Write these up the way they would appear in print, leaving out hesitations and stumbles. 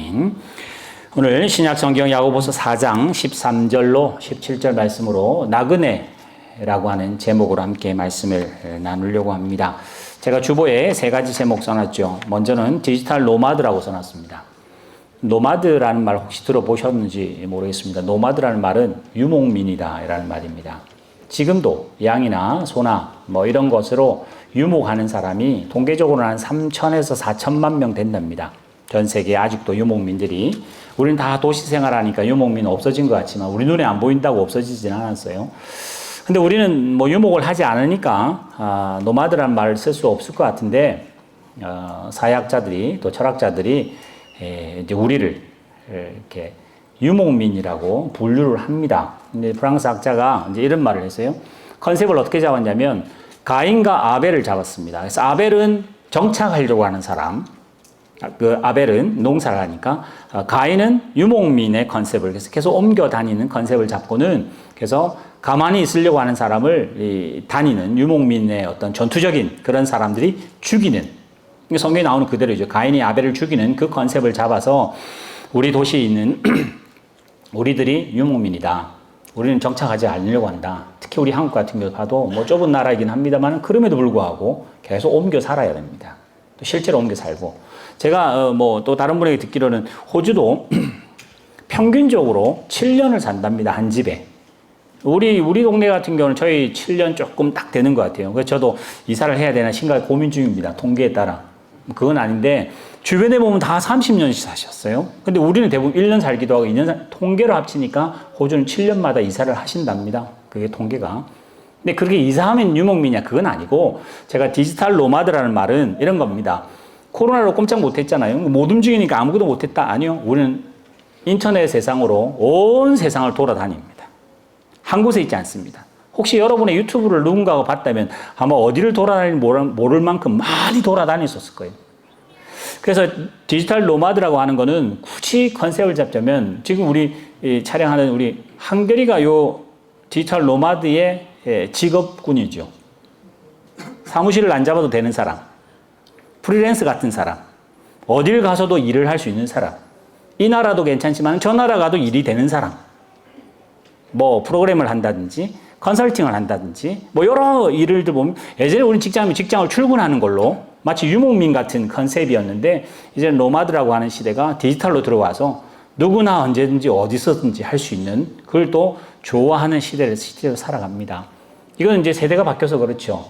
아멘. 오늘 신약성경 야고보서 4장 13절로 17절 말씀으로 나그네라고 하는 제목으로 함께 말씀을 나누려고 합니다. 제가 주보에 세 가지 제목 써놨죠. 먼저는 디지털 노마드라고 써놨습니다. 노마드라는 말 혹시 들어보셨는지 모르겠습니다. 노마드라는 말은 유목민이다 라는 말입니다. 지금도 양이나 소나 이런 것으로 유목하는 사람이 통계적으로는 한 3천에서 4천만 명 된답니다. 전 세계에 아직도 유목민들이. 우리는 다 도시 생활하니까 유목민은 없어진 것 같지만 우리 눈에 안 보인다고 없어지진 않았어요. 근데 우리는 유목을 하지 않으니까 노마드라는 말을 쓸 수 없을 것 같은데 사회학자들이 또 철학자들이 이제 우리를 이렇게 유목민이라고 분류를 합니다. 근데 프랑스 학자가 이제 이런 말을 했어요. 컨셉을 어떻게 잡았냐면 가인과 아벨을 잡았습니다. 그래서 아벨은 정착하려고 하는 사람, 그 아벨은 농사를 하니까 가인은 유목민의 컨셉을 그래서 계속 옮겨 다니는 컨셉을 잡고는 그래서 가만히 있으려고 하는 사람을 다니는 유목민의 어떤 전투적인 그런 사람들이 죽이는 성경에 나오는 그대로죠. 가인이 아벨을 죽이는 그 컨셉을 잡아서 우리 도시에 있는 우리들이 유목민이다. 우리는 정착하지 않으려고 한다. 특히 우리 한국 같은 경우 봐도 좁은 나라이긴 합니다만 그럼에도 불구하고 계속 옮겨 살아야 됩니다. 또 실제로 옮겨 살고. 제가 또 다른 분에게 듣기로는 호주도 평균적으로 7년을 산답니다. 한 집에. 우리 동네 같은 경우는 저희 7년 조금 딱 되는 것 같아요. 그래서 저도 이사를 해야 되나 심각하게 고민 중입니다. 통계에 따라. 그건 아닌데 주변에 보면 다 30년씩 사셨어요. 근데 우리는 대부분 1년 살기도 하고 2년 통계로 합치니까 호주는 7년마다 이사를 하신답니다. 그게 통계가. 근데 그렇게 이사하면 유목민이냐? 그건 아니고 제가 디지털 노마드라는 말은 이런 겁니다. 코로나로 꼼짝 못했잖아요. 못 움직이니까 아무것도 못했다. 아니요. 우리는 인터넷 세상으로 온 세상을 돌아다닙니다. 한 곳에 있지 않습니다. 혹시 여러분의 유튜브를 누군가가 봤다면 아마 어디를 돌아다니는지 모를 만큼 많이 돌아다녔을 거예요. 그래서 디지털 노마드라고 하는 거는 굳이 컨셉을 잡자면 지금 우리 촬영하는 우리 한결이가 요 디지털 노마드의 직업군이죠. 사무실을 안 잡아도 되는 사람, 프리랜서 같은 사람, 어딜 가서도 일을 할 수 있는 사람, 이 나라도 괜찮지만 저 나라 가도 일이 되는 사람, 프로그램을 한다든지 컨설팅을 한다든지 여러 일을 보면 예전에 우리는 직장을 출근하는 걸로 마치 유목민 같은 컨셉이었는데 이제 노마드라고 하는 시대가 디지털로 들어와서 누구나 언제든지 어디서든지 할 수 있는 그걸 또 좋아하는 시대로 살아갑니다. 이건 이제 세대가 바뀌어서 그렇죠.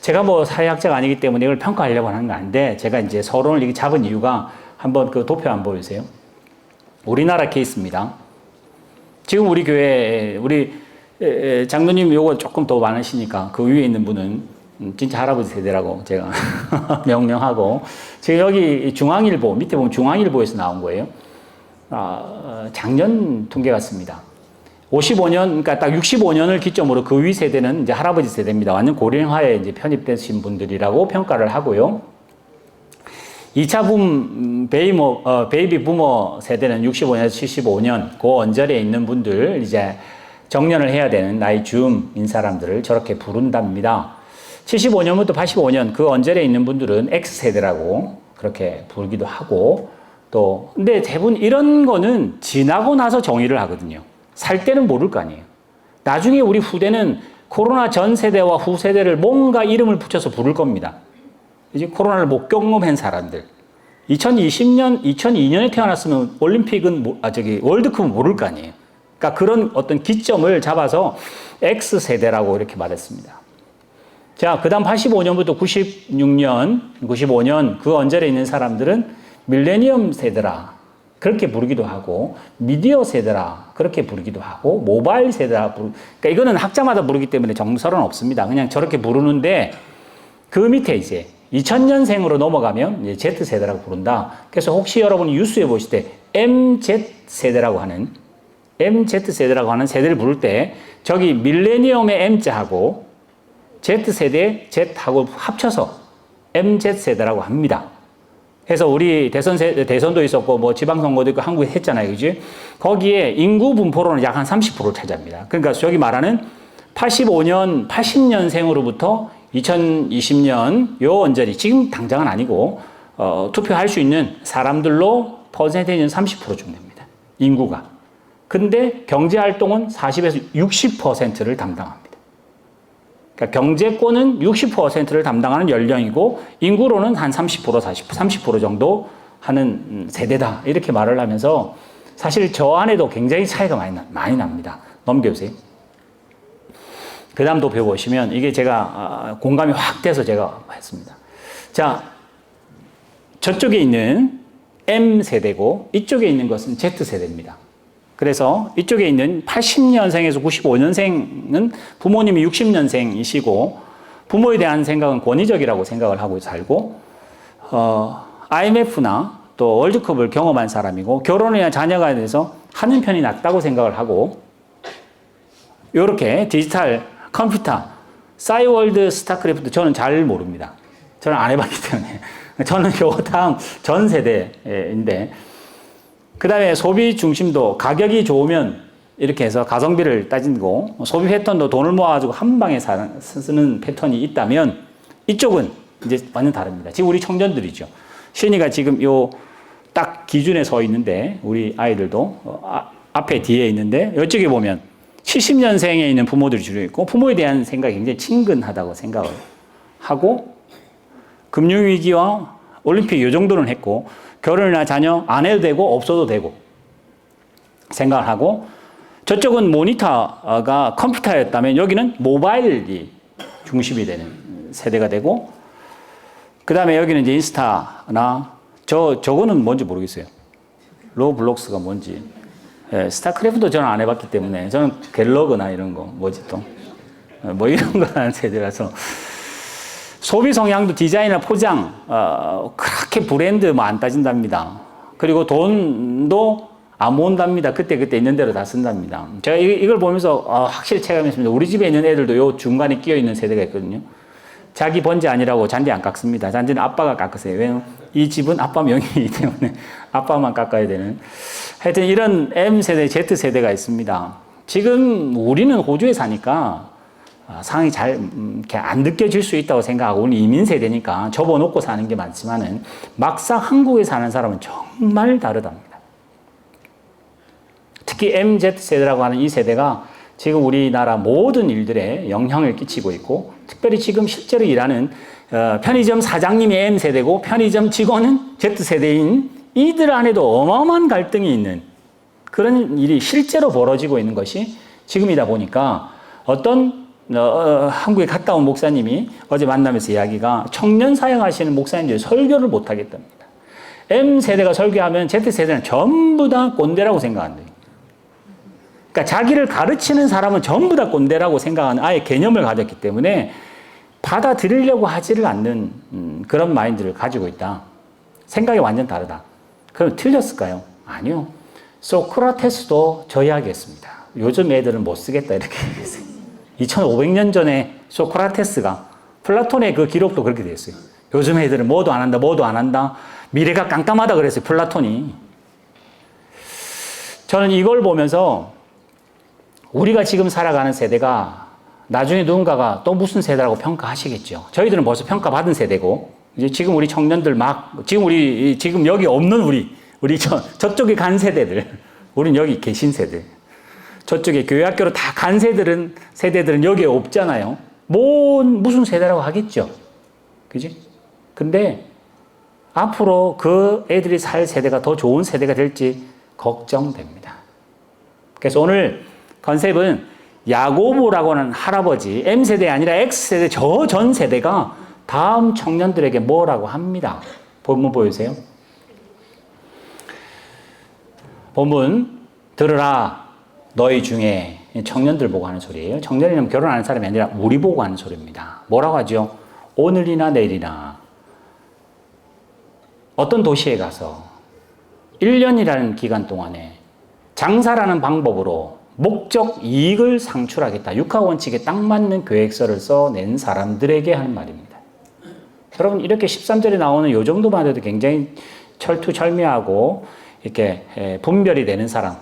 제가 사회학자가 아니기 때문에 이걸 평가하려고 하는 거 아닌데 제가 이제 서론을 이렇게 잡은 이유가 한번 그 도표 한번 보여주세요. 우리나라 케이스입니다. 지금 우리 교회 우리 장로님 요거 조금 더 많으시니까 그 위에 있는 분은 진짜 할아버지 세대라고 제가 명명하고 지금 여기 중앙일보 밑에 보면 중앙일보에서 나온 거예요. 작년 통계 같습니다. 55년 그러니까 딱 65년을 기점으로 그 위 세대는 이제 할아버지 세대입니다. 완전 고령화에 이제 편입되신 분들이라고 평가를 하고요. 2차 베이비 부머 세대는 65년에서 75년 그 언저리에 있는 분들 이제 정년을 해야 되는 나이 즈음인 사람들을 저렇게 부른답니다. 75년부터 85년 그 언저리에 있는 분들은 X세대라고 그렇게 부르기도 하고 또 근데 대부분 이런 거는 지나고 나서 정의를 하거든요. 살 때는 모를 거 아니에요. 나중에 우리 후대는 코로나 전 세대와 후 세대를 뭔가 이름을 붙여서 부를 겁니다. 이제 코로나를 못 경험한 사람들. 2002년에 태어났으면 올림픽은 월드컵은 모를 거 아니에요. 그러니까 그런 어떤 기점을 잡아서 X세대라고 이렇게 말했습니다. 자, 그 다음 85년부터 95년 그 언저리에 있는 사람들은 밀레니엄 세대라 그렇게 부르기도 하고 미디어 세대라 그렇게 부르기도 하고 모바일 세대라 그러니까 이거는 학자마다 부르기 때문에 정설은 없습니다. 그냥 저렇게 부르는데 그 밑에 이제 2000년생으로 넘어가면 이제 Z세대라고 부른다. 그래서 혹시 여러분이 뉴스에 보실 때 MZ세대라고 하는 세대를 부를 때 저기 밀레니엄의 M자하고 Z세대 Z하고 합쳐서 MZ세대라고 합니다. 그래서 우리 대선도 있었고 지방선거도 있고 한국에 했잖아요. 그지? 거기에 인구 분포로는 약 한 30%를 차지합니다. 그러니까 저기 말하는 85년, 80년생으로부터 2020년 요 언저리 지금 당장은 아니고 투표할 수 있는 사람들로 퍼센테이지는 30% 준답니다. 인구가. 근데 경제활동은 40에서 60%를 담당합니다. 그러니까 경제권은 60%를 담당하는 연령이고 인구로는 한 30%, 30% 정도 하는 세대다. 이렇게 말을 하면서 사실 저 안에도 굉장히 차이가 많이 납니다. 넘겨주세요. 그 다음 도표 보시면 이게 제가 공감이 확 돼서 제가 했습니다. 자, 저쪽에 있는 M세대고 이쪽에 있는 것은 Z세대입니다. 그래서 이쪽에 있는 80년생에서 95년생은 부모님이 60년생이시고 부모에 대한 생각은 권위적이라고 생각을 하고 살고 IMF나 또 월드컵을 경험한 사람이고 결혼이나 자녀가 돼서 하는 편이 낫다고 생각을 하고 이렇게 디지털 컴퓨터, 싸이월드, 스타크래프트 저는 잘 모릅니다. 저는 안 해봤기 때문에. 저는 요 다음 전 세대인데 그 다음에 소비 중심도 가격이 좋으면 이렇게 해서 가성비를 따지고 소비 패턴도 돈을 모아가지고 한 방에 쓰는 패턴이 있다면 이쪽은 이제 완전 다릅니다. 지금 우리 청년들이죠. 신이가 지금 요 딱 기준에 서 있는데 우리 아이들도 앞에 뒤에 있는데 이쪽에 보면 70년생에 있는 부모들이 주로 있고 부모에 대한 생각이 굉장히 친근하다고 생각을 하고 금융위기와 올림픽 이 정도는 했고 결혼이나 자녀 안 해도 되고 없어도 되고 생각을 하고 저쪽은 모니터가 컴퓨터였다면 여기는 모바일이 중심이 되는 세대가 되고 그 다음에 여기는 이제 인스타나 저거는 뭔지 모르겠어요. 로블록스가 뭔지. 예, 스타크래프트도 저는 안 해봤기 때문에 저는 갤러그나 이런 거 뭐지 또 뭐 이런 거 하는 세대라서 소비 성향도 디자인이나 포장 그렇게 브랜드 뭐 안 따진답니다. 그리고 돈도 안 모은답니다. 그때 있는 대로 다 쓴답니다. 제가 이걸 보면서 확실히 체감했습니다. 우리 집에 있는 애들도 요 중간에 끼어 있는 세대가 있거든요. 자기 번지 아니라고 잔디 안 깎습니다. 잔디는 아빠가 깎으세요. 왜냐면 이 집은 아빠 명의이기 때문에 아빠만 깎아야 되는. 하여튼 이런 M세대, Z세대가 있습니다. 지금 우리는 호주에 사니까 상황이 잘 이렇게 안 느껴질 수 있다고 생각하고 우리 이민 세대니까 접어놓고 사는 게 많지만은 막상 한국에 사는 사람은 정말 다르답니다. 특히 MZ 세대라고 하는 이 세대가 지금 우리나라 모든 일들에 영향을 끼치고 있고 특별히 지금 실제로 일하는 편의점 사장님이 M세대고 편의점 직원은 Z세대인 이들 안에도 어마어마한 갈등이 있는 그런 일이 실제로 벌어지고 있는 것이 지금이다 보니까 어떤 한국에 갔다 온 목사님이 어제 만나면서 이야기가 청년 사역하시는 목사님들이 설교를 못 하겠답니다. M세대가 설교하면 Z세대는 전부 다 꼰대라고 생각한대요. 그러니까 자기를 가르치는 사람은 전부 다 꼰대라고 생각하는 아예 개념을 가졌기 때문에 받아들이려고 하지를 않는 그런 마인드를 가지고 있다. 생각이 완전 다르다. 그럼 틀렸을까요? 아니요. 소크라테스도 저 이야기했습니다. 요즘 애들은 못 쓰겠다 이렇게 얘기했어요. 2500년 전에 소크라테스가 플라톤의 그 기록도 그렇게 되어 있어요. 요즘 애들은 뭐도 안 한다. 미래가 깜깜하다 그랬어요. 플라톤이. 저는 이걸 보면서 우리가 지금 살아가는 세대가 나중에 누군가가 또 무슨 세대라고 평가하시겠죠. 저희들은 벌써 평가받은 세대고, 이제 지금 우리 청년들 지금 여기 없는 우리 저쪽에 간 세대들, 우린 여기 계신 세대. 저쪽에 교회 학교로 다 간 세대들은 여기에 없잖아요. 무슨 세대라고 하겠죠. 그지? 근데 앞으로 그 애들이 살 세대가 더 좋은 세대가 될지 걱정됩니다. 그래서 오늘 컨셉은 야고보라고 하는 할아버지, M세대 아니라 X세대, 저 전 세대가 다음 청년들에게 뭐라고 합니다. 본문 보여주세요. 본문 들으라 너희 중에 청년들 보고 하는 소리예요. 청년이면 결혼하는 사람이 아니라 우리 보고 하는 소리입니다. 뭐라고 하죠? 오늘이나 내일이나 어떤 도시에 가서 1년이라는 기간 동안에 장사라는 방법으로 목적 이익을 상출하겠다. 육하원칙에 딱 맞는 계획서를 써낸 사람들에게 하는 말입니다. 여러분 이렇게 13절에 나오는 요 정도만 해도 굉장히 철두철미하고 이렇게 분별이 되는 사람,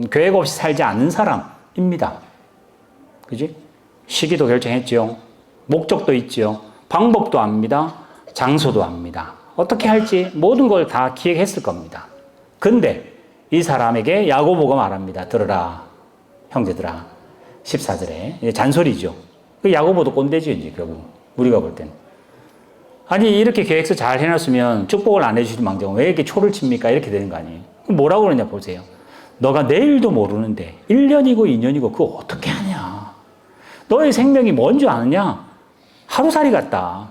계획 없이 살지 않는 사람입니다. 그지? 시기도 결정했죠. 목적도 있죠. 방법도 압니다. 장소도 압니다. 어떻게 할지 모든 걸 다 기획했을 겁니다. 근데 이 사람에게 야고보가 말합니다. 들어라, 형제들아. 14절에. 잔소리죠. 그 야고보도 꼰대죠, 이제, 결국. 우리가 볼 때는. 아니, 이렇게 계획서 잘 해놨으면 축복을 안 해주시는 망정 왜 이렇게 초를 칩니까? 이렇게 되는 거 아니에요? 그럼 뭐라고 그러냐, 보세요. 너가 내일도 모르는데 1년이고 2년이고 그거 어떻게 하냐? 너의 생명이 뭔지 아느냐? 하루살이 같다.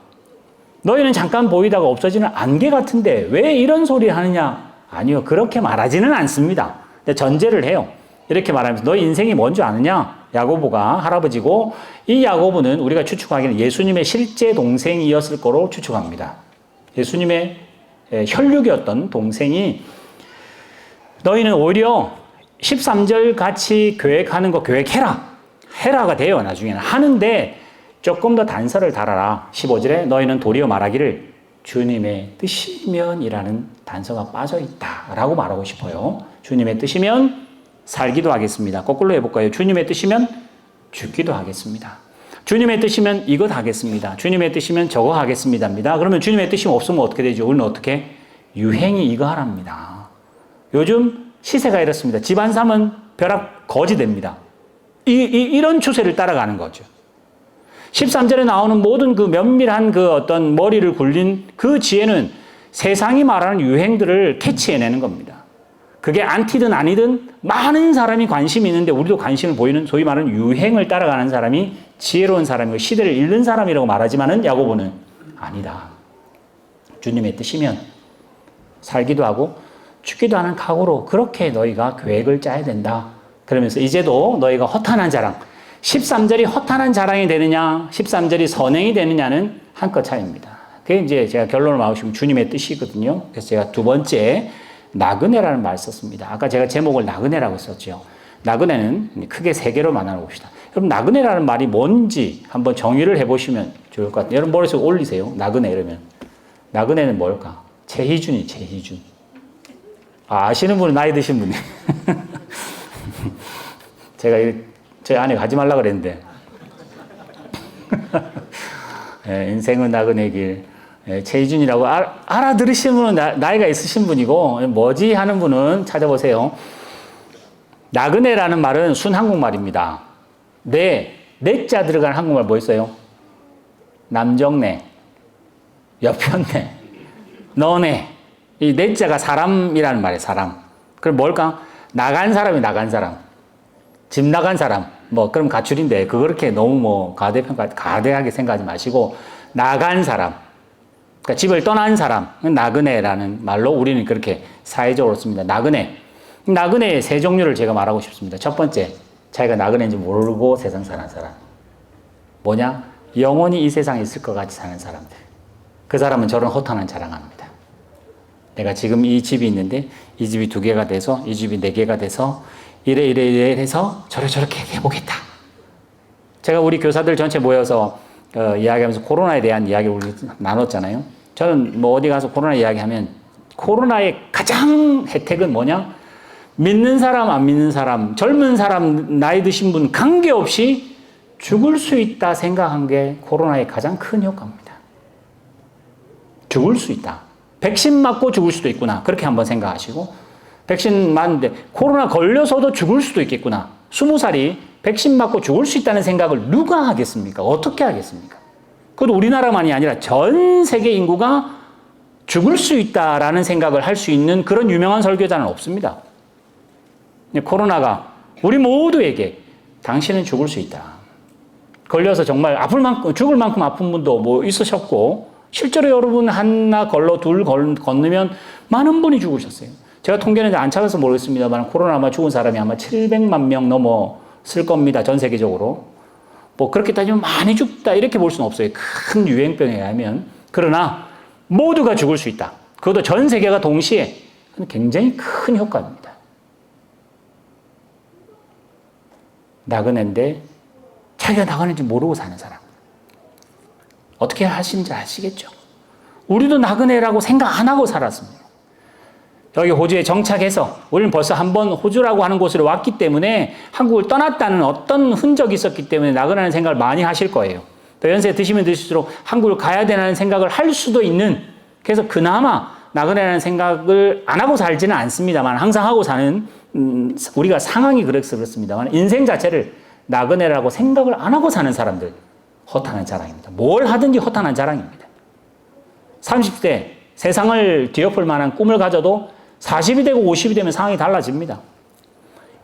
너희는 잠깐 보이다가 없어지는 안개 같은데 왜 이런 소리 하느냐? 아니요, 그렇게 말하지는 않습니다. 근데 전제를 해요. 이렇게 말하면서 너희 인생이 뭔지 아느냐? 야고보가 할아버지고, 이 야고보는 우리가 추측하기는 예수님의 실제 동생이었을 거로 추측합니다. 예수님의 혈육이었던 동생이, 너희는 오히려 13절 같이 계획하는 거 계획해라. 해라가 돼요, 나중에는. 하는데 조금 더 단서를 달아라. 15절에 너희는 도리어 말하기를 주님의 뜻이면이라는 단서가 빠져있다 라고 말하고 싶어요. 주님의 뜻이면 살기도 하겠습니다. 거꾸로 해볼까요? 주님의 뜻이면 죽기도 하겠습니다. 주님의 뜻이면 이것 하겠습니다. 주님의 뜻이면 저거 하겠습니다입니다. 그러면 주님의 뜻이 없으면 어떻게 되죠? 우리는 어떻게? 유행이 이거 하랍니다. 요즘 시세가 이렇습니다. 집안 사면 벼락 거지 됩니다. 이런 추세를 따라가는 거죠. 13절에 나오는 모든 그 면밀한 그 어떤 머리를 굴린 그 지혜는 세상이 말하는 유행들을 캐치해내는 겁니다. 그게 안티든 아니든 많은 사람이 관심이 있는데 우리도 관심을 보이는 소위 말하는 유행을 따라가는 사람이 지혜로운 사람이고 시대를 읽는 사람이라고 말하지만은 야고보는 아니다. 주님의 뜻이면 살기도 하고 죽기도 하는 각오로 그렇게 너희가 계획을 짜야 된다. 그러면서 이제도 너희가 허탄한 자랑, 13절이 허탄한 자랑이 되느냐, 13절이 선행이 되느냐는 한끗 차이입니다. 그게 이제 제가 결론을 말하시면 주님의 뜻이거든요. 그래서 제가 두 번째, 나그네라는 말을 썼습니다. 아까 제가 제목을 나그네라고 썼죠. 나그네는 크게 세 개로 나눠봅시다. 여러분, 나그네라는 말이 뭔지 한번 정의를 해보시면 좋을 것 같아요. 여러분, 머릿속에 올리세요. 나그네 이러면. 나그네는 뭘까? 최희준이, 최희준. 아시는 분은 나이 드신 분이. 제가 제 아내 가지 말라 그랬는데. 예, 인생은 나그네 길. 예, 최희준이라고 알아들으신 분은 나이가 있으신 분이고, 뭐지 하는 분은 찾아보세요. 나그네라는 말은 순한국말입니다. 내자 들어간 한국말 뭐 있어요? 남정네, 여편네, 너네. 이 내자가 사람이라는 말이에요, 사람. 그럼 뭘까? 나간 사람이 나간 사람. 집 나간 사람. 뭐, 그럼 가출인데, 그렇게 너무 가대하게 생각하지 마시고, 나간 사람. 그러니까 집을 떠난 사람. 나그네라는 말로 우리는 그렇게 사회적으로 씁니다. 나그네. 나그네의 세 종류를 제가 말하고 싶습니다. 첫 번째, 자기가 나그네인지 모르고 세상 사는 사람. 뭐냐? 영원히 이 세상에 있을 것 같이 사는 사람들. 그 사람은 저런 허탄한 자랑합니다. 내가 지금 이 집이 있는데 이 집이 2개가 돼서 이 집이 4개가 돼서 이래 해서 저렇게 해보겠다. 제가 우리 교사들 전체 모여서 이야기하면서 코로나에 대한 이야기를 우리 나눴잖아요. 저는 뭐 어디 가서 코로나 이야기하면 코로나의 가장 혜택은 뭐냐? 믿는 사람, 안 믿는 사람, 젊은 사람, 나이 드신 분 관계없이 죽을 수 있다 생각한 게 코로나의 가장 큰 효과입니다. 죽을 수 있다. 백신 맞고 죽을 수도 있구나. 그렇게 한번 생각하시고, 백신 맞는데 코로나 걸려서도 죽을 수도 있겠구나. 20살이 백신 맞고 죽을 수 있다는 생각을 누가 하겠습니까? 어떻게 하겠습니까? 그것도 우리나라만이 아니라 전 세계 인구가 죽을 수 있다라는 생각을 할 수 있는 그런 유명한 설교자는 없습니다. 코로나가 우리 모두에게 당신은 죽을 수 있다. 걸려서 정말 아플 만큼, 죽을 만큼 아픈 분도 뭐 있으셨고, 실제로 여러분 하나 걸러 둘 건너면 많은 분이 죽으셨어요. 제가 통계는 안 찾아서 모르겠습니다만 코로나 아마 죽은 사람이 아마 700만 명 넘었을 겁니다. 전 세계적으로. 뭐 그렇게 따지면 많이 죽다 이렇게 볼 수는 없어요. 큰 유행병에 의하면. 그러나 모두가 죽을 수 있다. 그것도 전 세계가 동시에 굉장히 큰 효과입니다. 나그네인데 자기가 나그네인지 모르고 사는 사람. 어떻게 하시는지 아시겠죠? 우리도 나그네라고 생각 안 하고 살았습니다. 여기 호주에 정착해서 우리는 벌써 한번 호주라고 하는 곳으로 왔기 때문에 한국을 떠났다는 어떤 흔적이 있었기 때문에 나그네라는 생각을 많이 하실 거예요. 또 연세 드시면 드실수록 한국을 가야 되는 생각을 할 수도 있는, 그래서 그나마 나그네라는 생각을 안 하고 살지는 않습니다만 항상 하고 사는 우리가 상황이 그래서 그렇습니다만 인생 자체를 나그네라고 생각을 안 하고 사는 사람들 허탄한 자랑입니다. 뭘 하든지 허탄한 자랑입니다. 30대 세상을 뒤엎을 만한 꿈을 가져도 40이 되고 50이 되면 상황이 달라집니다.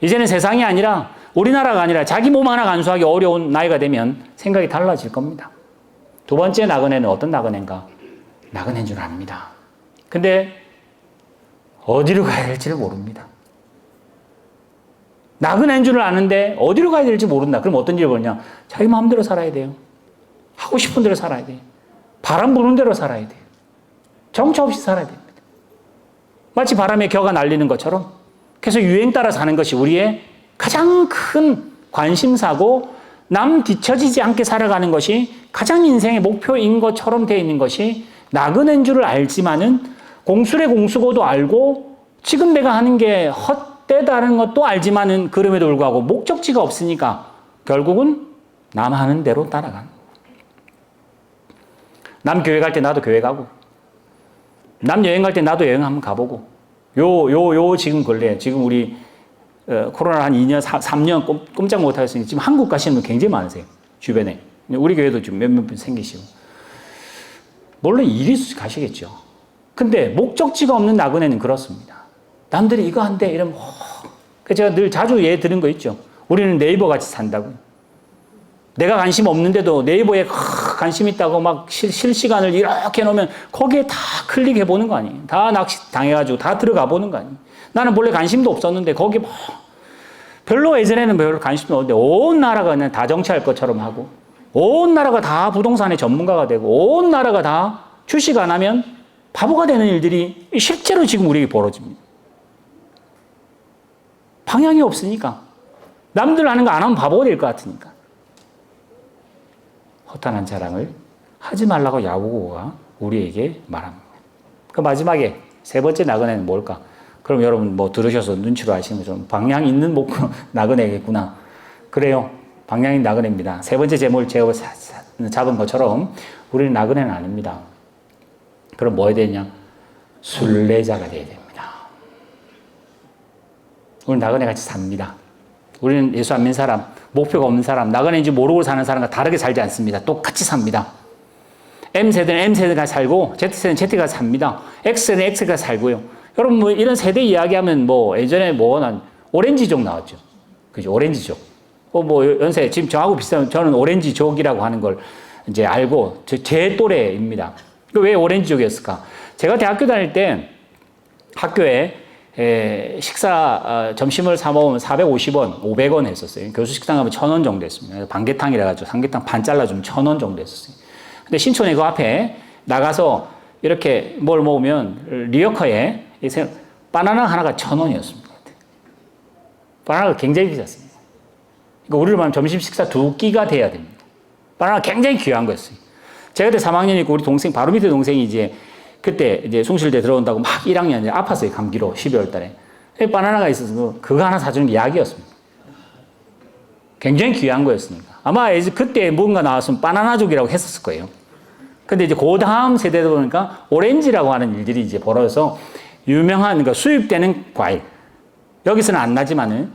이제는 세상이 아니라 우리나라가 아니라 자기 몸 하나 간수하기 어려운 나이가 되면 생각이 달라질 겁니다. 두 번째 나그네는 어떤 나그네인가? 나그네인 줄 압니다. 근데 어디로 가야 될지를 모릅니다. 나그네인 줄 아는데 어디로 가야 될지 모른다. 그럼 어떤 일을 보냐? 자기 마음대로 살아야 돼요. 하고 싶은 대로 살아야 돼요. 바람 부는 대로 살아야 돼요. 정처 없이 살아야 됩니다. 마치 바람에 겨가 날리는 것처럼 계속 유행 따라 사는 것이 우리의 가장 큰 관심사고 남 뒤처지지 않게 살아가는 것이 가장 인생의 목표인 것처럼 되어 있는 것이 나그네인 줄을 알지만은 공술의 공수고도 알고 지금 내가 하는 게 헛되다는 것도 알지만은 그럼에도 불구하고 목적지가 없으니까 결국은 남 하는 대로 따라가는 거예요. 남 교회 갈 때 나도 교회 가고 남 여행 갈 때 나도 여행 한번 가보고 지금 걸려요. 지금 우리 코로나 한 2년, 3년 꼼짝 못하고 있으니까 지금 한국 가시는 분 굉장히 많으세요. 주변에. 우리 교회도 좀 몇몇 분 생기시고. 물론 일이 가시겠죠. 근데 목적지가 없는 나그네는 그렇습니다. 남들이 이거 한대 이러면 제가 늘 자주 예 들은 거 있죠. 우리는 네이버 같이 산다고. 내가 관심 없는데도 네이버에 관심 있다고 막 실시간을 이렇게 놓으면 거기에 다 클릭해 보는 거 아니에요. 다 낚시 당해가지고 다 들어가 보는 거 아니에요. 나는 원래 관심도 없었는데 거기 뭐 별로 예전에는 별로 관심도 없는데 온 나라가 그냥 다 정치할 것처럼 하고 온 나라가 다 부동산의 전문가가 되고 온 나라가 다 출시가 안 하면 바보가 되는 일들이 실제로 지금 우리에게 벌어집니다. 방향이 없으니까 남들 하는 거 안 하면 바보가 될 것 같으니까 허탄한 자랑을 하지 말라고 야고보가 우리에게 말합니다. 그 마지막에 세 번째 나그네는 뭘까? 그럼 여러분 뭐 들으셔서 눈치로 아시는 것처럼 방향 있는 나그네겠구나. 그래요. 방향 있는 나그네입니다. 세 번째 제목을 제가 잡은 것처럼 우리는 나그네는 아닙니다. 그럼 뭐 해야 되냐? 순례자가 되어야 됩니다. 우리는 나그네 같이 삽니다. 우리는 예수 안 믿는 사람, 목표가 없는 사람, 나그네인지 모르고 사는 사람과 다르게 살지 않습니다. 똑같이 삽니다. M세대는 M세대가 살고 Z세대는 Z가 삽니다. X세대는 X가 살고요. 여러분 뭐 이런 세대 이야기하면 뭐 예전에 난 오렌지족 나왔죠. 그죠? 오렌지족. 뭐 연세 지금 저하고 비슷한 저는 오렌지족이라고 하는 걸 이제 알고 제 또래입니다. 왜 오렌지족이었을까? 제가 대학교 다닐 때 학교에 식사 점심을 사 먹으면 450원, 500원 했었어요. 교수 식당 가면 1,000원 정도 했습니다. 반개탕이라 가지고 삼계탕 반 잘라주면 1,000원 정도 했었어요. 근데 신촌에 그 앞에 나가서 이렇게 뭘 먹으면 리어커에 바나나 하나가 1,000원이었습니다. 바나나가 굉장히 비쌌습니다. 그러니까 우리로 말하면 점심 식사 2끼가 돼야 됩니다. 바나나가 굉장히 귀한 거였어요. 제가 그때 3학년이고 우리 동생 바로 밑에 동생이 이제 그때 이제 숭실대 들어온다고 막 1학년 이제 아팠어요. 감기로 12월 달에. 바나나가 있어서 그거 하나 사주는 게 약이었습니다. 굉장히 귀한 거였으니까. 아마 이제 그때 뭔가 나왔으면 바나나족이라고 했었을 거예요. 근데 이제 그 다음 세대다 보니까 오렌지라고 하는 일들이 이제 벌어져서 유명한, 그러니까 수입되는 과일. 여기서는 안 나지만은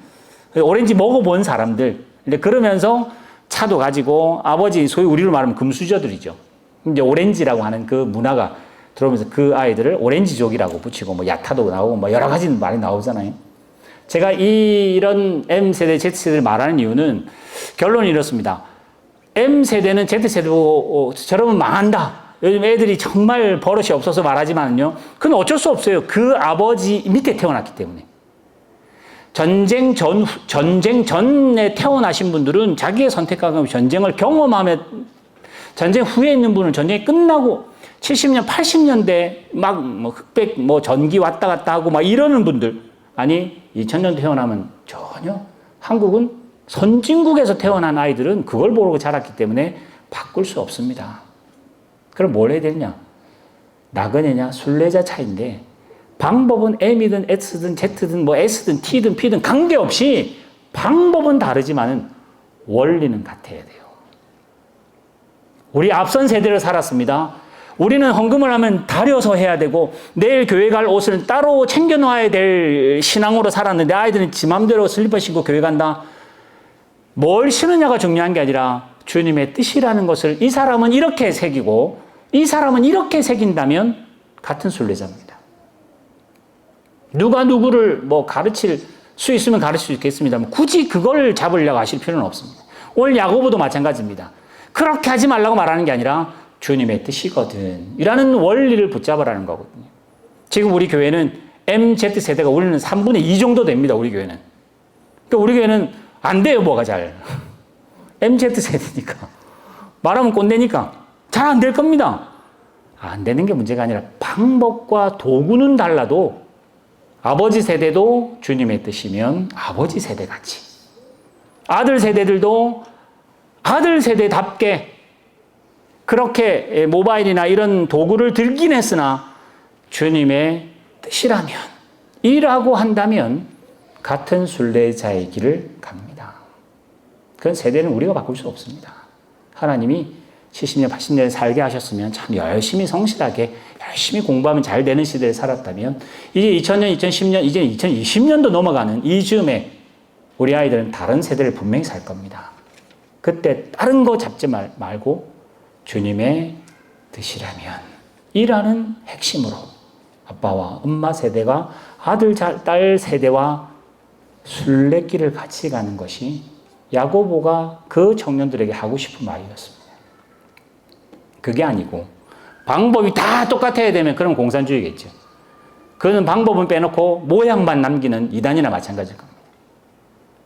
오렌지 먹어본 사람들. 근데 그러면서 차도 가지고 아버지 소위 우리로 말하면 금수저들이죠. 이제 오렌지라고 하는 그 문화가 들어오면서 그 아이들을 오렌지족이라고 붙이고 뭐 야타도 나오고 뭐 여러 가지 말이 나오잖아요. 제가 이런 M세대, Z세대를 말하는 이유는 결론이 이렇습니다. M세대는 Z세대 보고 저러면 망한다. 요즘 애들이 정말 버릇이 없어서 말하지만요. 그건 어쩔 수 없어요. 그 아버지 밑에 태어났기 때문에. 전쟁 전에 태어나신 분들은 자기의 선택과 전쟁을 경험하며 전쟁 후에 있는 분은 전쟁이 끝나고 70년, 80년대 막 뭐 흑백 뭐 전기 왔다 갔다 하고 막 이러는 분들. 아니 2000년 태어나면 전혀 한국은 선진국에서 태어난 아이들은 그걸 모르고 자랐기 때문에 바꿀 수 없습니다. 그럼 뭘 해야 되냐? 나그네냐 순례자 차이인데 방법은 M이든 X든 Z든 뭐 S든 T든 P든 관계없이 방법은 다르지만은 원리는 같아야 돼요. 우리 앞선 세대를 살았습니다. 우리는 헌금을 하면 다려서 해야 되고 내일 교회 갈 옷을 따로 챙겨놔야 될 신앙으로 살았는데 아이들은 지 맘대로 슬리퍼 신고 교회 간다. 뭘 신느냐가 중요한 게 아니라 주님의 뜻이라는 것을 이 사람은 이렇게 새기고 이 사람은 이렇게 새긴다면 같은 순례자입니다. 누가 누구를 뭐 가르칠 수 있으면 가르칠 수 있겠습니다만 굳이 그걸 잡으려고 하실 필요는 없습니다. 오늘 야고보도 마찬가지입니다. 그렇게 하지 말라고 말하는 게 아니라 주님의 뜻이거든 이라는 원리를 붙잡으라는 거거든요. 지금 우리 교회는 MZ세대가 우리는 3분의 2 정도 됩니다. 우리 교회는. 그러니까 우리 교회는 안 돼요. 뭐가 잘. MZ세대니까. 말하면 꼰대니까 잘 안 될 겁니다. 안 되는 게 문제가 아니라 방법과 도구는 달라도 아버지 세대도 주님의 뜻이면 아버지 세대같이 아들 세대들도 아들 세대답게 그렇게 모바일이나 이런 도구를 들긴 했으나 주님의 뜻이라면 이라고 한다면 같은 순례자의 길을 갑니다. 그런 세대는 우리가 바꿀 수 없습니다. 하나님이 70년, 80년 살게 하셨으면 참 열심히 성실하게 열심히 공부하면 잘 되는 시대를 살았다면 이제 2000년, 2010년, 이제 2020년도 넘어가는 이즈음에 우리 아이들은 다른 세대를 분명히 살 겁니다. 그때 다른 거 잡지 말고 주님의 뜻이라면 이라는 핵심으로 아빠와 엄마 세대가 아들, 딸 세대와 순례길을 같이 가는 것이 야고보가 그 청년들에게 하고 싶은 말이었습니다. 그게 아니고 방법이 다 똑같아야 되면 그럼 공산주의겠죠. 그는 방법은 빼놓고 모양만 남기는 이단이나 마찬가지일 겁니다.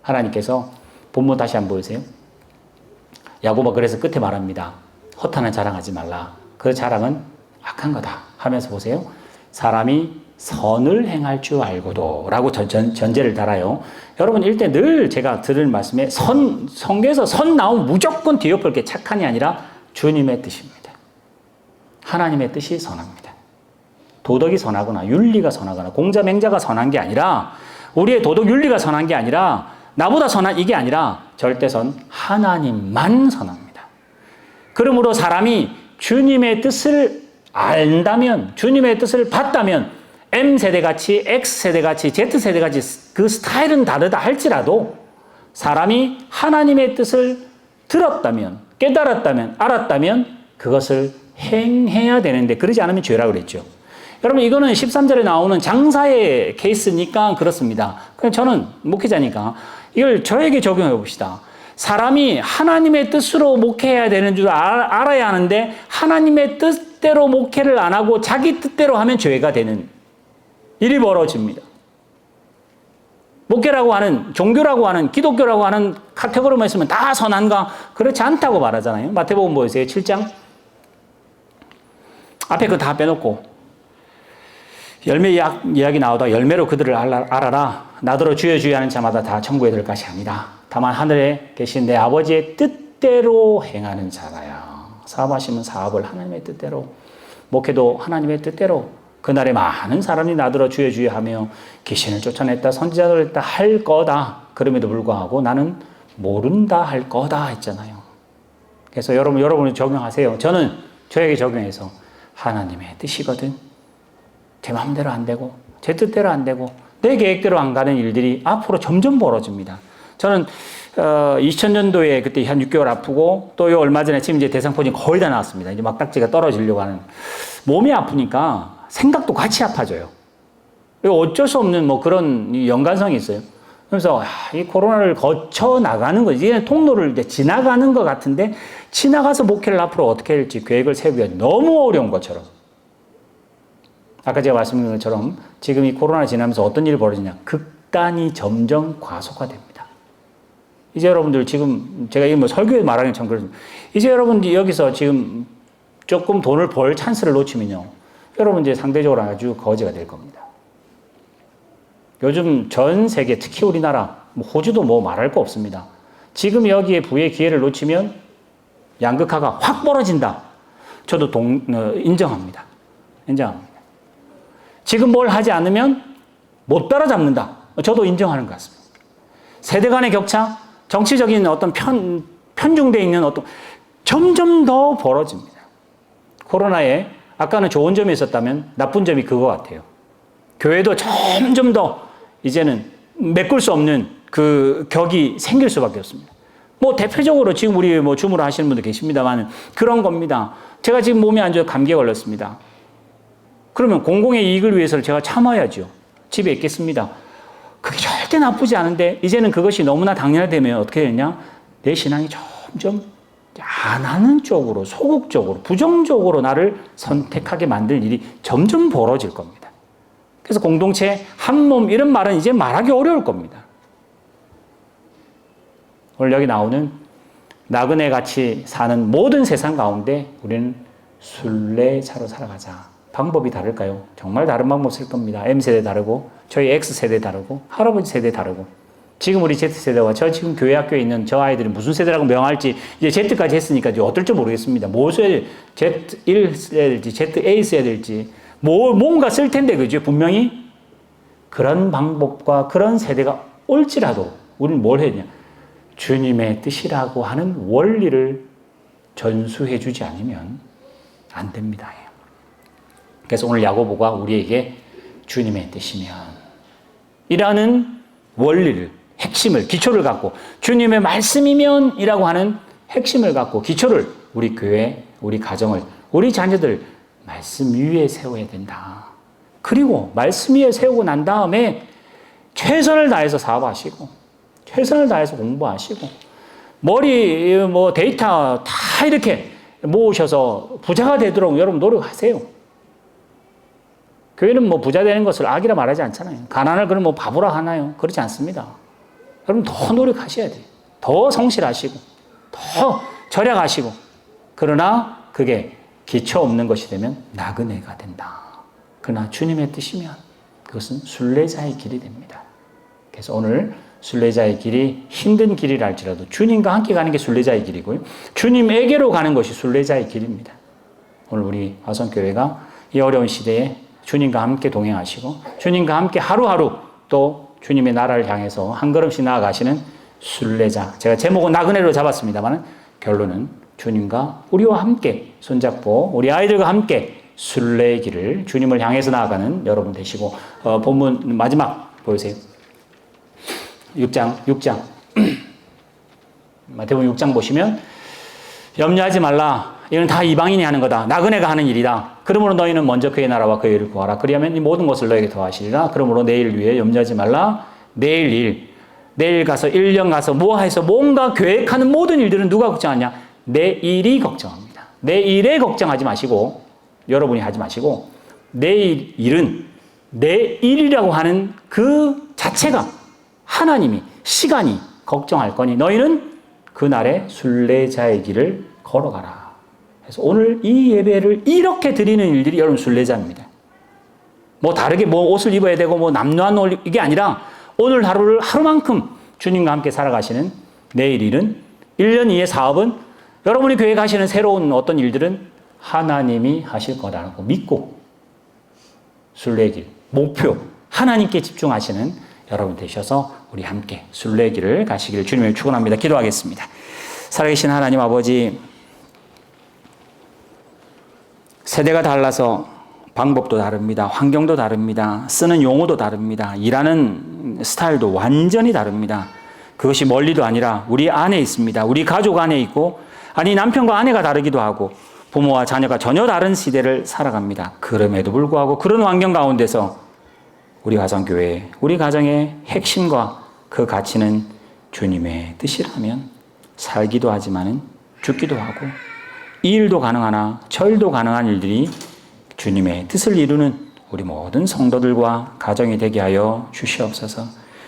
하나님께서 본문 다시 한번 보세요. 야고보가 그래서 끝에 말합니다. 허탄한 자랑하지 말라. 그 자랑은 악한 거다 하면서 보세요. 사람이 선을 행할 줄 알고도 라고 전제를 달아요. 여러분 일단 늘 제가 들을 말씀에 성경에서 선 나오면 무조건 뒤엎을 게 착한이 아니라 주님의 뜻입니다. 하나님의 뜻이 선합니다. 도덕이 선하거나 윤리가 선하거나 공자맹자가 선한 게 아니라 우리의 도덕 윤리가 선한 게 아니라 나보다 선한 이게 아니라 절대선 하나님만 선합니다. 그러므로 사람이 주님의 뜻을 안다면 주님의 뜻을 봤다면 M세대같이 X세대같이 Z세대같이 그 스타일은 다르다 할지라도 사람이 하나님의 뜻을 들었다면 깨달았다면 알았다면 그것을 행해야 되는데 그러지 않으면 죄라고 그랬죠. 여러분 이거는 13절에 나오는 장사의 케이스니까 그렇습니다. 그럼 저는 목회자니까 이걸 저에게 적용해 봅시다. 사람이 하나님의 뜻으로 목회해야 되는 줄 알아야 하는데 하나님의 뜻대로 목회를 안 하고 자기 뜻대로 하면 죄가 되는 일이 벌어집니다. 목회라고 하는 종교라고 하는 기독교라고 하는 카테고리만 있으면 다 선한가? 그렇지 않다고 말하잖아요. 마태복음 보세요. 7장 앞에 그거 다 빼놓고 열매 이야기 나오다 열매로 그들을 알아라. 나더러 주여 주여 하는 자마다 다 천국에 들을 것이 아니다. 다만 하늘에 계신 내 아버지의 뜻대로 행하는 자라야. 사업하시면 사업을 하나님의 뜻대로, 목회도 하나님의 뜻대로. 그날에 많은 사람이 나더러 주여 주여 하며 귀신을 쫓아냈다 선지자를 했다 할 거다. 그럼에도 불구하고 나는 모른다 할 거다 했잖아요. 그래서 여러분이 적용하세요. 저는 저에게 적용해서 하나님의 뜻이거든. 제 마음대로 안 되고 제 뜻대로 안 되고 내 계획대로 안 가는 일들이 앞으로 점점 벌어집니다. 저는 2000년도에 그때 한 6개월 아프고 또 얼마 전에 지금 이제 대상포진 거의 다 나왔습니다. 이제 막딱지가 떨어지려고 하는 몸이 아프니까 생각도 같이 아파져요. 어쩔 수 없는 뭐 그런 연관성이 있어요. 그래서 이 코로나를 거쳐 나가는 거지. 이게 통로를 이제 지나가는 것 같은데 지나가서 목회를 앞으로 어떻게 할지 계획을 세우기가 너무 어려운 것처럼. 아까 제가 말씀드린 것처럼 지금 이 코로나 지나면서 어떤 일이 벌어지냐. 극단이 점점 과속화됩니다. 이제 여러분들 지금 제가 뭐 설교에 말하는 참 그렇습니다. 이제 여러분들 여기서 지금 조금 돈을 벌 찬스를 놓치면요. 여러분 이제 상대적으로 아주 거지가 될 겁니다. 요즘 전 세계 특히 우리나라 호주도 뭐 말할 거 없습니다. 지금 여기에 부의 기회를 놓치면 양극화가 확 벌어진다. 저도 인정합니다. 인정합니다. 지금 뭘 하지 않으면 못 따라잡는다. 저도 인정하는 것 같습니다. 세대 간의 격차, 정치적인 어떤 편중되어 있는 어떤 점점 더 벌어집니다. 코로나에 아까는 좋은 점이 있었다면 나쁜 점이 그거 같아요. 교회도 점점 더 이제는 메꿀 수 없는 그 격이 생길 수밖에 없습니다. 뭐 대표적으로 지금 우리 뭐 주무를 하시는 분도 계십니다만 그런 겁니다. 제가 지금 몸이 안 좋아서 감기에 걸렸습니다. 그러면 공공의 이익을 위해서 제가 참아야죠. 집에 있겠습니다. 그게 절대 나쁘지 않은데 이제는 그것이 너무나 당연하되면 어떻게 되냐? 내 신앙이 점점 안 하는 쪽으로, 소극적으로, 부정적으로 나를 선택하게 만들 일이 점점 벌어질 겁니다. 그래서 공동체, 한 몸 이런 말은 이제 말하기 어려울 겁니다. 오늘 여기 나오는 나그네 같이 사는 모든 세상 가운데 우리는 순례자로 살아가자. 방법이 다를까요? 정말 다른 방법 쓸 겁니다. M세대 다르고 저희 X세대 다르고 할아버지 세대 다르고 지금 우리 Z세대와 저 지금 교회 학교에 있는 저 아이들이 무슨 세대라고 명할지 이제 Z까지 했으니까 어떨 줄 모르겠습니다. 뭐 써야 Z1 써야 될지 ZA 써야 될지 뭔가 쓸 텐데 그죠? 분명히 그런 방법과 그런 세대가 올지라도 우리는 뭘 해야 되냐? 주님의 뜻이라고 하는 원리를 전수해 주지 않으면 안 됩니다. 그래서 오늘 야고보가 우리에게 주님의 뜻이면 이라는 원리를, 핵심을, 기초를 갖고 주님의 말씀이면 이라고 하는 핵심을 갖고 기초를 우리 교회, 우리 가정을, 우리 자녀들 말씀 위에 세워야 된다. 그리고 말씀 위에 세우고 난 다음에 최선을 다해서 사업하시고 최선을 다해서 공부하시고 머리 뭐 데이터 다 이렇게 모으셔서 부자가 되도록 여러분 노력하세요. 교회는 뭐 부자 되는 것을 악이라 말하지 않잖아요. 가난을 그럼 뭐 바보라 하나요? 그렇지 않습니다. 여러분 더 노력하셔야 돼요. 더 성실하시고 더 절약하시고 그러나 그게 기초 없는 것이 되면 나그네가 된다. 그러나 주님의 뜻이면 그것은 순례자의 길이 됩니다. 그래서 오늘 순례자의 길이 힘든 길이라 할지라도 주님과 함께 가는 게 순례자의 길이고요. 주님에게로 가는 것이 순례자의 길입니다. 오늘 우리 화성교회가 이 어려운 시대에 주님과 함께 동행하시고 주님과 함께 하루하루 또 주님의 나라를 향해서 한 걸음씩 나아가시는 순례자. 제가 제목은 나그네로 잡았습니다만 결론은 주님과 우리와 함께 손잡고 우리 아이들과 함께 순례의 길을 주님을 향해서 나아가는 여러분 되시고 본문 마지막 보세요. 6장 마태복음 6장 보시면 염려하지 말라. 이건 다 이방인이 하는 거다. 나그네가 하는 일이다. 그러므로 너희는 먼저 그의 나라와 그의 일을 구하라. 그리하면 이 모든 것을 너에게 더하시리라. 그러므로 내일 위해 염려하지 말라. 내일 가서 1년 가서 뭐 해서 뭔가 계획하는 모든 일들은 누가 걱정하냐? 내 일이 걱정합니다. 내 일에 걱정하지 마시고 여러분이 하지 마시고 내일 일은 내 일이라고 하는 그 자체가 하나님이 시간이 걱정할 거니 너희는 그날의 순례자의 길을 걸어가라. 그래서 오늘 이 예배를 이렇게 드리는 일들이 여러분 순례자입니다. 뭐 다르게 뭐 옷을 입어야 되고 뭐 남루한 옷 이게 아니라 오늘 하루를 하루만큼 주님과 함께 살아가시는 내일 일은 1년 이의 사업은 여러분이 계획하시는 새로운 어떤 일들은 하나님이 하실 거라고 믿고 순례의 길, 목표 하나님께 집중하시는 여러분 되셔서 우리 함께 순례의 길을 가시기를 주님을 축원합니다. 기도하겠습니다. 살아계신 하나님 아버지 세대가 달라서 방법도 다릅니다. 환경도 다릅니다. 쓰는 용어도 다릅니다. 일하는 스타일도 완전히 다릅니다. 그것이 멀리도 아니라 우리 안에 있습니다. 우리 가족 안에 있고 아니 남편과 아내가 다르기도 하고 부모와 자녀가 전혀 다른 시대를 살아갑니다. 그럼에도 불구하고 그런 환경 가운데서 우리 화성교회, 우리 가정의 핵심과 그 가치는 주님의 뜻이라면 살기도 하지만은 죽기도 하고 이 일도 가능하나 저 일도 가능한 일들이 주님의 뜻을 이루는 우리 모든 성도들과 가정이 되게 하여 주시옵소서.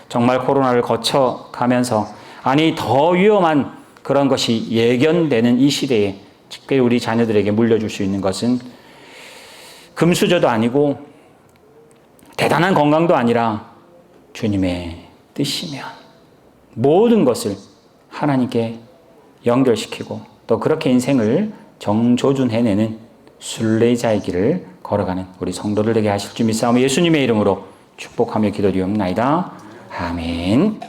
정말 코로나를 거쳐가면서 아니 더 위험한 그런 것이 예견되는 이 시대에 특별히 우리 자녀들에게 물려줄 수 있는 것은 금수저도 아니고 대단한 건강도 아니라 주님의 뜻이면 모든 것을 하나님께 연결시키고 또 그렇게 인생을 정조준해내는 순례자의 길을 걸어가는 우리 성도들 되게 하실 줄 믿사오며 예수님의 이름으로 축복하며 기도드리옵나이다. 아멘.